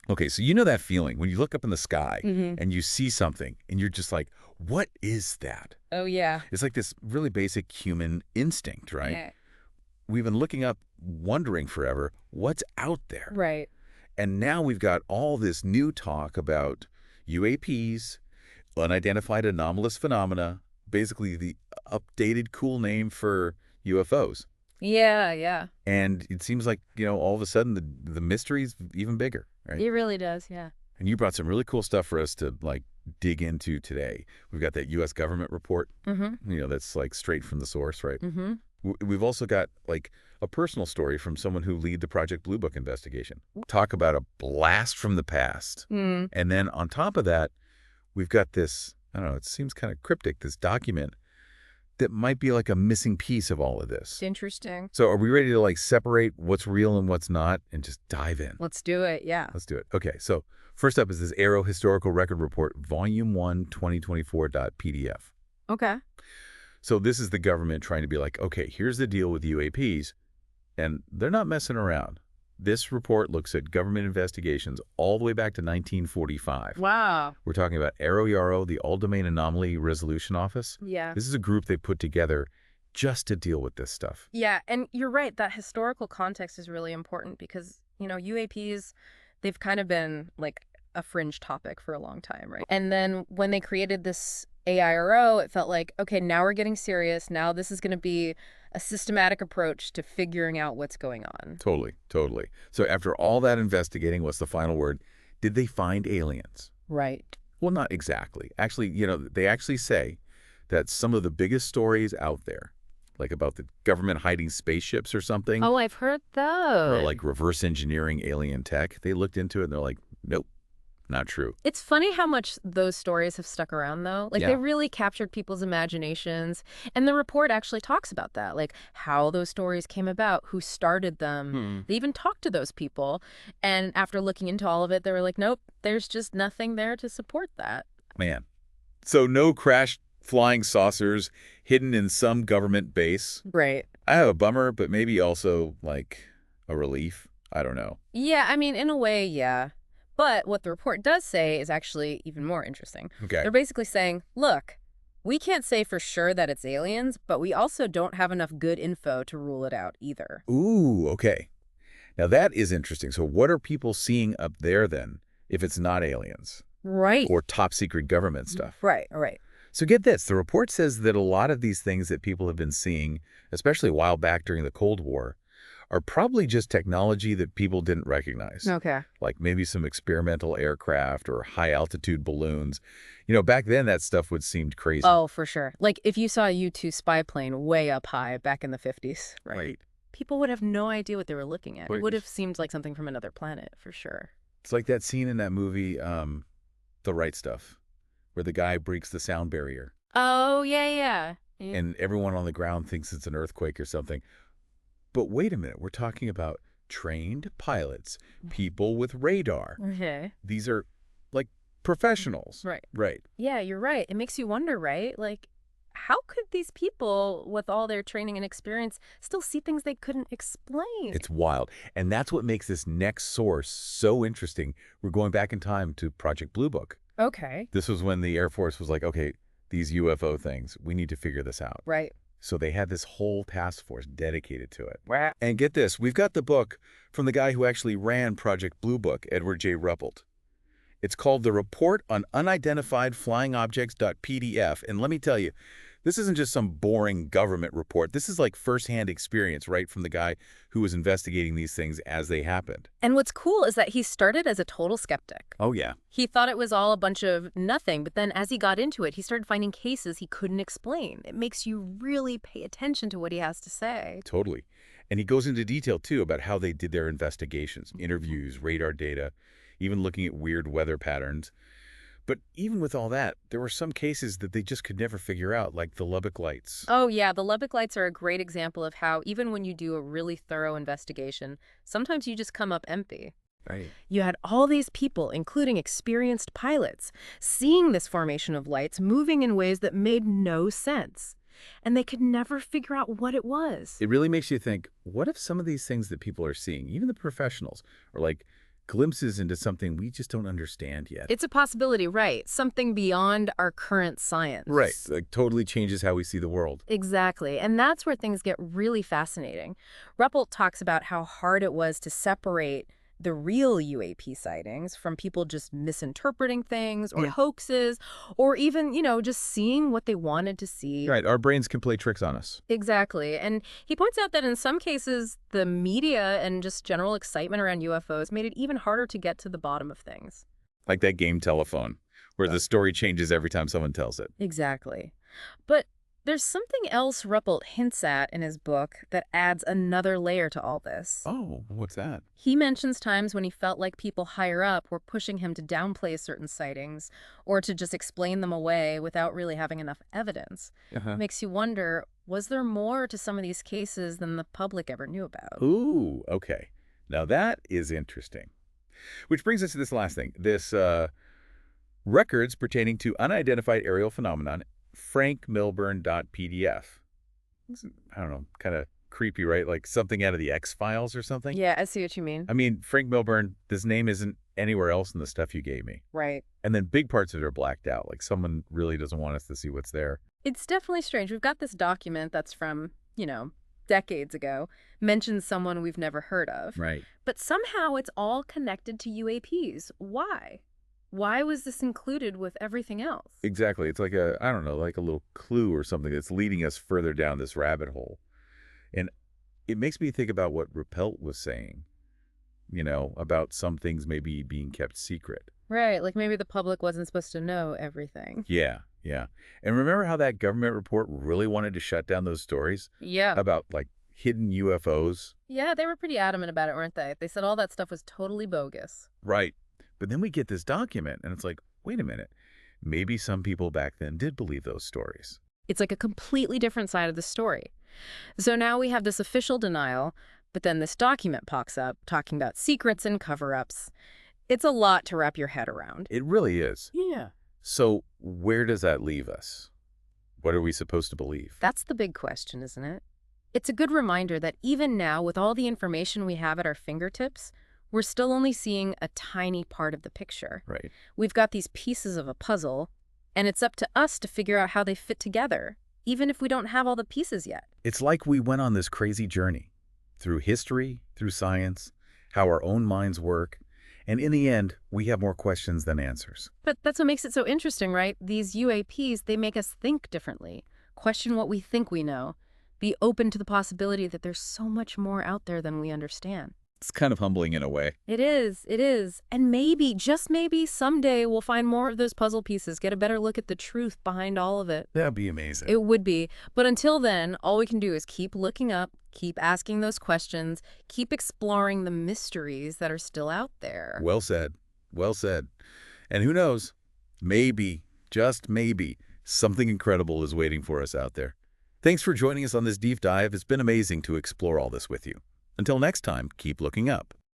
Okay, so you know that feeling when you look up in the sky Mm-hmm. and you see something and you're just like, what is that? Oh, yeah. It's like this really basic human instinct, right? Yeah. We've been looking up, wondering forever, what's out there? Right. And now we've got all this new talk about UAPs, unidentified anomalous phenomena, basically the updated cool name for UFOs. Yeah, yeah. And it seems like, all of a sudden the mystery's even bigger, right? It really does, yeah. And you brought some really cool stuff for us to dig into today. We've got that U.S. government report, Mm-hmm. that's like straight from the source, right? Mm-hmm. We've also got like a personal story from someone who lead the Project Blue Book investigation. Talk about a blast from the past. Mm. And then on top of that, we've got this, I don't know, it seems kind of cryptic, this document that might be like a missing piece of all of this. It's interesting. So are we ready to separate what's real and what's not and just dive in? Let's do it, yeah. Let's do it. Okay, so first up is this Arrow Historical Record Report, Volume 1, 2024.pdf. Okay. So this is the government trying to be like, okay, here's the deal with UAPs, and they're not messing around. This report looks at government investigations all the way back to 1945. Wow. We're talking about ARRO-YARO, the All-Domain Anomaly Resolution Office. Yeah. This is a group they put together just to deal with this stuff. Yeah, and you're right. That historical context is really important because, UAPs, they've kind of been like a fringe topic for a long time, right? And then when they created this AIRO, it felt like, okay, now we're getting serious. Now this is going to be a systematic approach to figuring out what's going on. Totally, totally. So after all that investigating, what's the final word? Did they find aliens? Right. Well, not exactly. Actually, they actually say that some of the biggest stories out there, like about the government hiding spaceships or something, Oh, I've heard those. or like reverse engineering alien tech, they looked into it and they're like, nope, not true. It's funny how much those stories have stuck around, though. Like, Yeah. they really captured people's imaginations. And the report actually talks about that, like how those stories came about, who started them. They even talked to those people. And after looking into all of it, they were like, nope, there's just nothing there to support that. Man. So no crashed flying saucers hidden in some government base. Right. I have a bummer, but maybe also like a relief. I don't know. Yeah, I mean, in a way, yeah. But what the report does say is actually even more interesting. Okay. They're basically saying, look, we can't say for sure that it's aliens, but we also don't have enough good info to rule it out either. Ooh, okay. Now that is interesting. So what are people seeing up there then if it's not aliens Right. or top secret government stuff? Right. So get this. The report says that a lot of these things that people have been seeing, especially a while back during the Cold War, are probably just technology that people didn't recognize. Okay. Like maybe some experimental aircraft or high-altitude balloons. Back then that stuff would seem crazy. Oh, for sure. Like if you saw a U-2 spy plane way up high back in the 50s, right? People would have no idea what they were looking at. It would have seemed like something from another planet, for sure. It's like that scene in that movie, The Right Stuff, where the guy breaks the sound barrier. Oh, yeah. And everyone on the ground thinks it's an earthquake or something. But wait a minute, we're talking about trained pilots, people with radar. Okay. These are like professionals. Right. Right. Yeah, you're right. It makes you wonder, right? Like, how could these people, with all their training and experience, still see things they couldn't explain? It's wild. And that's what makes this next source so interesting. We're going back in time to Project Blue Book. Okay. This was when the Air Force was like, okay, these UFO things, we need to figure this out. Right. So they had this whole task force dedicated to it. Wow. And get this, we've got the book from the guy who actually ran Project Blue Book, Edward J. Ruppelt. It's called The Report on Unidentified Flying Objects.pdf. And let me tell you, this isn't just some boring government report. This is like firsthand experience, right, from the guy who was investigating these things as they happened. And what's cool is that he started as a total skeptic. Oh, yeah. He thought it was all a bunch of nothing, but then as he got into it, he started finding cases he couldn't explain. It makes you really pay attention to what he has to say. Totally. And he goes into detail, too, about how they did their investigations, interviews, radar data, even looking at weird weather patterns. But even with all that, there were some cases that they just could never figure out, like the Lubbock Lights. Oh, yeah. The Lubbock Lights are a great example of how even when you do a really thorough investigation, sometimes you just come up empty. Right. You had all these people, including experienced pilots, seeing this formation of lights moving in ways that made no sense. And they could never figure out what it was. It really makes you think, what if some of these things that people are seeing, even the professionals, are like glimpses into something we just don't understand yet. It's a possibility, right? Something beyond our current science. Right. Like totally changes how we see the world. Exactly. And that's where things get really fascinating. Ruppelt talks about how hard it was to separate the real UAP sightings from people just misinterpreting things or hoaxes or even, just seeing what they wanted to see. Right. Our brains can play tricks on us. Exactly. And he points out that in some cases, the media and just general excitement around UFOs made it even harder to get to the bottom of things. Like that game Telephone, where the story changes every time someone tells it. Exactly. But there's something else Ruppelt hints at in his book that adds another layer to all this. Oh, what's that? He mentions times when he felt like people higher up were pushing him to downplay certain sightings or to just explain them away without really having enough evidence. Makes you wonder, was there more to some of these cases than the public ever knew about? Ooh, okay. Now that is interesting. Which brings us to this last thing. This records pertaining to unidentified aerial phenomenon, frankmilburn.pdf. I don't know, kind of creepy, right? Like something out of the X-Files or something? Yeah, I see what you mean. I mean, Frank Milburn, this name isn't anywhere else in the stuff you gave me. Right. And then big parts of it are blacked out. Like someone really doesn't want us to see what's there. It's definitely strange. We've got this document that's from, decades ago, mentions someone we've never heard of. Right. But somehow it's all connected to UAPs. Why? Why was this included with everything else? Exactly. It's like I don't know, like a little clue or something that's leading us further down this rabbit hole. And it makes me think about what Ruppelt was saying, about some things maybe being kept secret. Right, like maybe the public wasn't supposed to know everything. Yeah, yeah. And remember how that government report really wanted to shut down those stories? Yeah. About, like, hidden UFOs? Yeah, they were pretty adamant about it, weren't they? They said all that stuff was totally bogus. Right. But then we get this document, and it's like, wait a minute. Maybe some people back then did believe those stories. It's like a completely different side of the story. So now we have this official denial, but then this document pops up talking about secrets and cover-ups. It's a lot to wrap your head around. It really is. Yeah. So where does that leave us? What are we supposed to believe? That's the big question, isn't it? It's a good reminder that even now, with all the information we have at our fingertips, we're still only seeing a tiny part of the picture. Right. We've got these pieces of a puzzle, and it's up to us to figure out how they fit together, even if we don't have all the pieces yet. It's like we went on this crazy journey through history, through science, how our own minds work, and in the end, we have more questions than answers. But that's what makes it so interesting, right? These UAPs, they make us think differently, question what we think we know, be open to the possibility that there's so much more out there than we understand. It's kind of humbling in a way. It is. It is. And maybe, just maybe, someday we'll find more of those puzzle pieces, get a better look at the truth behind all of it. That'd be amazing. It would be. But until then, all we can do is keep looking up, keep asking those questions, keep exploring the mysteries that are still out there. Well said. Well said. And who knows, maybe, just maybe, something incredible is waiting for us out there. Thanks for joining us on this deep dive. It's been amazing to explore all this with you. Until next time, keep looking up.